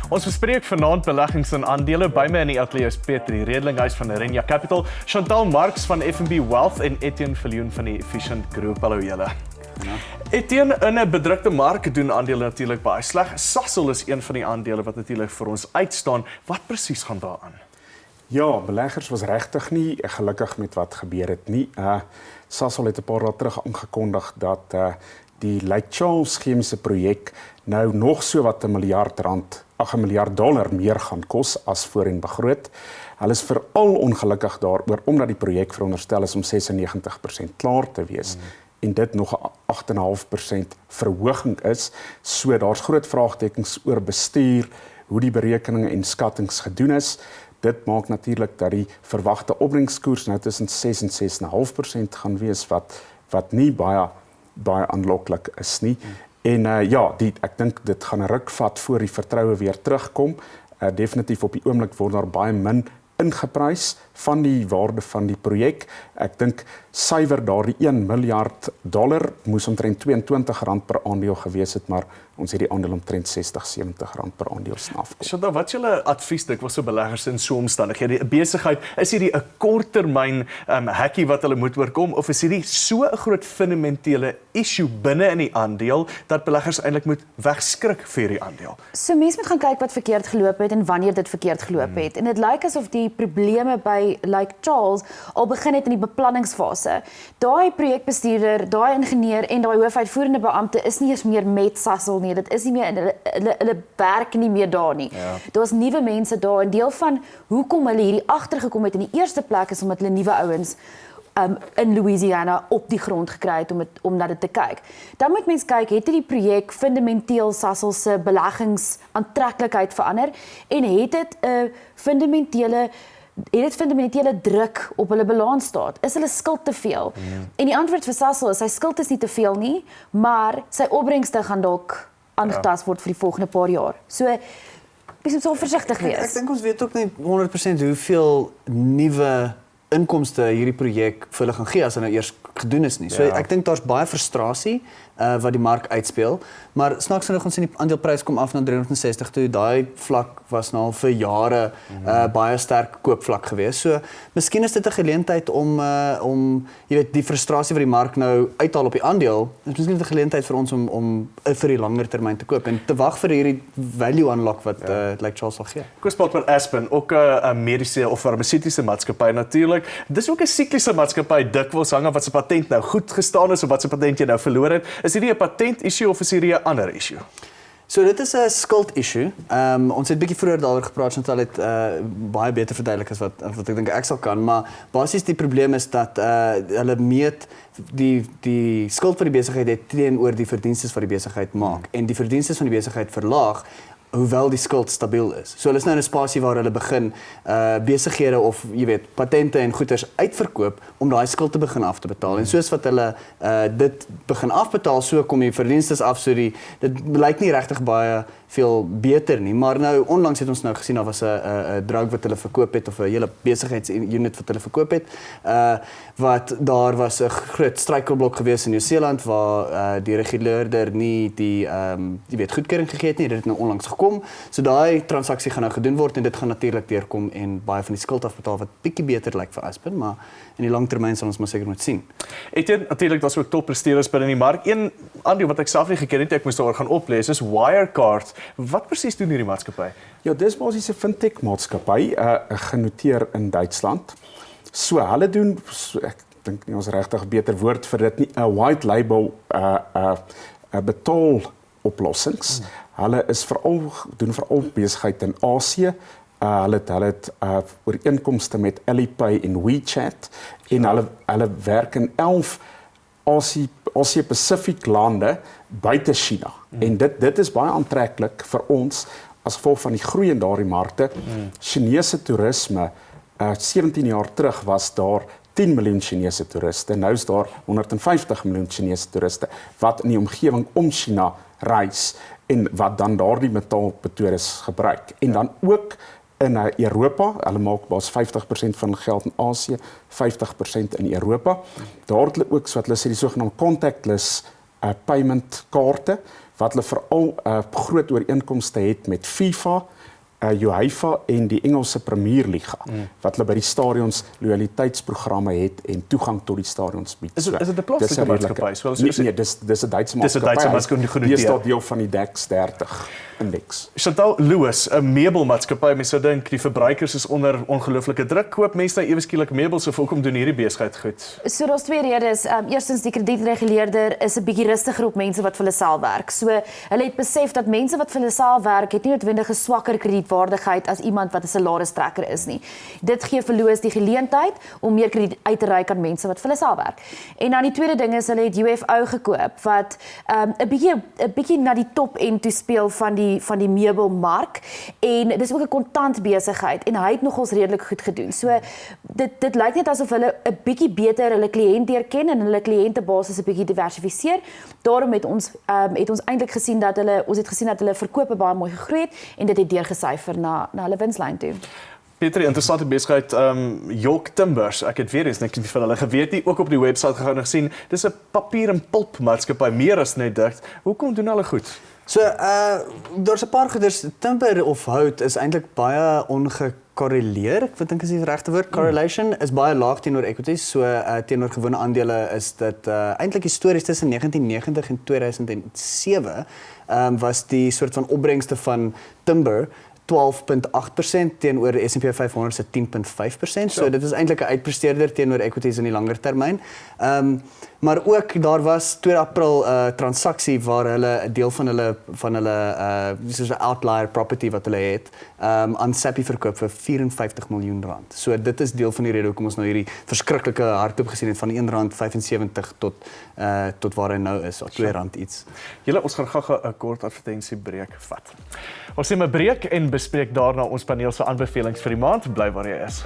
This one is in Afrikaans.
Ons bespreek vanaand beleggings in aandele. By my in die ateljee is Petri Redelinghuys van Herenya Capital, Chantal Marx van FNB Wealth en Etienne Viljoen van die Efficient Group. Hallo julle. Etienne, in 'n bedrukte mark doen aandele natuurlik baie sleg. Sasol is een van die aandele wat natuurlik vir ons uitstaan. Wat presies gaan daaraan? Ja, beleggers was regtig nie gelukkig met wat gebeur het nie. Sasol het 'n paar dae terug aangekondig dat die Lake Charles chemiese projek nou nog so wat $1 miljard meer gaan kos as voorheen begroot. Hulle is veral ongelukkig daaroor omdat die projek veronderstel is om 96% klaar te wees. En dit nog 'n 8,5% verhoging is. So daar's groot vraagtekens oor bestuur, hoe die berekeninge en skattings gedoen is. Dit maak natuurlik dat die verwagte opbrengskoers nou tussen 6 en 6,5% gaan wees wat nie baie aanloklik is nie. En ek dink dit gaan 'n ruk vat voor die vertroue weer terugkom. Definitief op die oomblik word daar baie min ingeprys van die waarde van die projek. Ek dink suiwer daardie $1 miljard moes omtrent R22 per aandeel gewees het, maar ons het die aandeel omtrent R60-70 per aandeel afgekom. So dan wat julle advies dikwels so beleggers in so omstandighede? 'n Besigheid, is hierdie 'n korttermyn hekkie wat hulle moet oorkom, of is hierdie so 'n groot fundamentele issue binne in die aandeel dat beleggers eintlik moet wegskrik vir die aandeel? So mense moet gaan kyk wat verkeerd geloop het en wanneer dit verkeerd geloop het. En dit lyk asof die probleme by Lake Charles al begin het in die beplanningsfase. Daai projekbestuurder, daai ingenieur en daai hoofuitvoerende beampte is nie eens meer met Sasol nie. Dit is nie meer hulle werk nie meer daar nie. Ja. Daar's nuwe mense daar en deel van hoekom hulle hierdie agtergekom het in die eerste plek is omdat hulle nuwe ouens in Louisiana op die grond gekry het om na dit te kyk. Dan moet mens kyk, het die projek fundamenteel Sasol se beleggingsaantreklikheid verander en het dit 'n fundamentele druk op hulle balansstaat? Is hulle skuld te veel? En die antwoord vir Sasol is, sy skuld is nie te veel nie, maar sy opbrengste gaan dalk aangetast word vir die volgende paar jaar. So, mens moet so versigtig wees. Ek dink ons weet ook nie 100% hoeveel nuwe inkomste hierdie projek vir hulle gaan gee as hulle nou eers gedoen is nie. So ek dink daar's baie frustrasie wat die mark uitspeel, maar snaaks genoeg ons sien die aandeleprys kom af na 360 toe. Daai vlak was nou al vir jare baie sterk koopvlak geweest. So miskien is dit 'n geleentheid om jy weet die frustrasie wat die mark nou uithaal op die aandeel, is miskien 'n geleentheid vir ons om vir die langer termyn te koop en te wag vir hierdie value unlock wat Lake Charles sal gee. Koos by Aspen, ook 'n mediese of farmaseutiese maatskappy natuurlik. Dis ook 'n sikliese maatskappy, dikwels hang af wat se patent nou goed gestaan is of wat se patent jy nou verloor het. Is hierdie 'n patent issue of is hierdie 'n ander issue? So dit is 'n skuld issue. Ons het bietjie vroeër daaroor gepraat, Chantal het baie beter verduidelik as wat ek dink ek sal kan, maar basies die probleem is dat hulle meet die skuld van die besigheid het teenoor die verdienstes wat die besigheid maak en die verdienstes van die besigheid verlaag hoewel die skuld stabiel is. So hulle is nou in 'n spasie waar hulle begin besighede of jy weet patente en goederes uitverkoop om daai skuld te begin af te betaal. En soos wat hulle dit begin afbetaal, so kom die verdienstes af, so dit lyk nie regtig baie veel beter nie, maar nou onlangs het ons nou gesien daar was 'n drug wat hulle verkoop het of 'n hele besigheidsunit wat hulle verkoop het, wat daar was 'n groot struikelblok gewees in Nieu-Seeland waar die reguleerder nie die jy weet goedkeuring gegee het nie. Dit het nou onlangs gekom. So daai transaksie gaan nou gedoen word en dit gaan natuurlik deurkom en baie van die skuld afbetaal wat bietjie beter lyk vir Aspen, maar in die langtermyn sal ons maar seker moet sien. Etienne, natuurlik daar's ook toppresteerders binne die mark. Een aandeel wat ek self nie geken het, ek moes daaroor gaan oplees, is Wirecard. Wat presies doen hierdie maatskappy? Ja, dis basies 'n fintech maatskappy, genoteer in Duitsland. So hulle doen, ek dink nie ons regtig beter woord vir dit nie, 'n white label betaaloplossings. Hulle doen veral besigheid in Asië. Hulle het ooreenkomste met Alipay en WeChat en hulle werk in 11 Asie-Pasifiek lande buite China. En dit is baie aantreklik vir ons as gevolg van die groei in daardie markte. Chinese toerisme, 17 jaar terug was daar 10 miljoen Chinese toeriste. Nou is daar 150 miljoen Chinese toeriste wat in die omgewing om China reis en wat dan daardie betaalmetodes gebruik. En dan ook in Europa, hulle maak baas 50% van geld in Asië, 50% in Europa. Daar het hulle ook, so wat hulle sê, die sogenaamde contactless payment kaarte wat hulle veral groot ooreenkomste het met FIFA, UEFA en die Engelse Premierliga, wat hulle by die stadions loyaliteitsprogramme het en toegang tot die stadions bied. Is dit 'n plaaslike maatskappy? Nee, dis 'n Duitse Dis 'n Duitse maatskappy. Dit is deel van die DAX 30 indeks. Chantal Lewis, 'n meubelmaatskappy, mense sou dink die verbruikers is onder ongelooflike druk, koop mense nou ewe skielik meubels of hoekom doen hierdie besigheid goed? So daar's twee redes. Eerstens die kredietreguleerder is 'n bietjie rustiger op mense wat vir hulle self werk. So hulle het besef dat mense wat vir hulle self werk, het nie noodwendig 'n swakker kredietwaardigheid as iemand wat 'n salaristrekker is nie. Dit gee vir Lewis die geleentheid om meer krediet uit te reik aan mense wat vir hulle self werk. En dan die tweede ding is hulle het UFO gekoop wat 'n bietjie na die top end toe speel van die meubelmark en dis ook 'n kontant besigheid en hy het nogals redelik goed gedoen. So dit lyk net asof hulle 'n bietjie beter hulle kliënt leer ken en hulle kliëntebasis 'n bietjie diversifiseer. Daarom het ons eintlik gesien dat hulle verkope baie mooi gegroei het en dit het deurgesyfer na hulle winslyn toe. Petri, interessante besigheid, York Timbers, ek het weer eens niks van hulle geweet nie, ook op die webwerf gegaan en gesien, dis 'n papier en pulp maatskappy, meer as net dit. Hoekom doen hulle goed? So, daar's 'n paar goeders, timber of hout is eintlik baie ongekorreleer, ek dink is die regte woord, correlation is baie laag teenoor equities, so teenoor gewone aandele is dit eintlik histories tussen 1990 en 2007 was die soort van opbrengste van timber 12.8% teenoor die S&P 500 se 10.5%. So dit is eintlik 'n uitpresteerder teenoor equities in die langer termyn. Maar ook daar was 2 April transaksie waar hulle 'n deel van hulle soos 'n outlier property wat hulle het, aan Sappy verkoop vir R54 miljoen. So dit is deel van die rede hoekom ons nou hierdie verskriklike hardloop gesien het van R1.75 tot waar hy nou is, R2 iets. Julle, ons gaan gou 'n kort advertensiebreek vat. Ons neem 'n breek en bespreek daarna ons paneel se aanbevelings vir die maand. Bly waar jy is.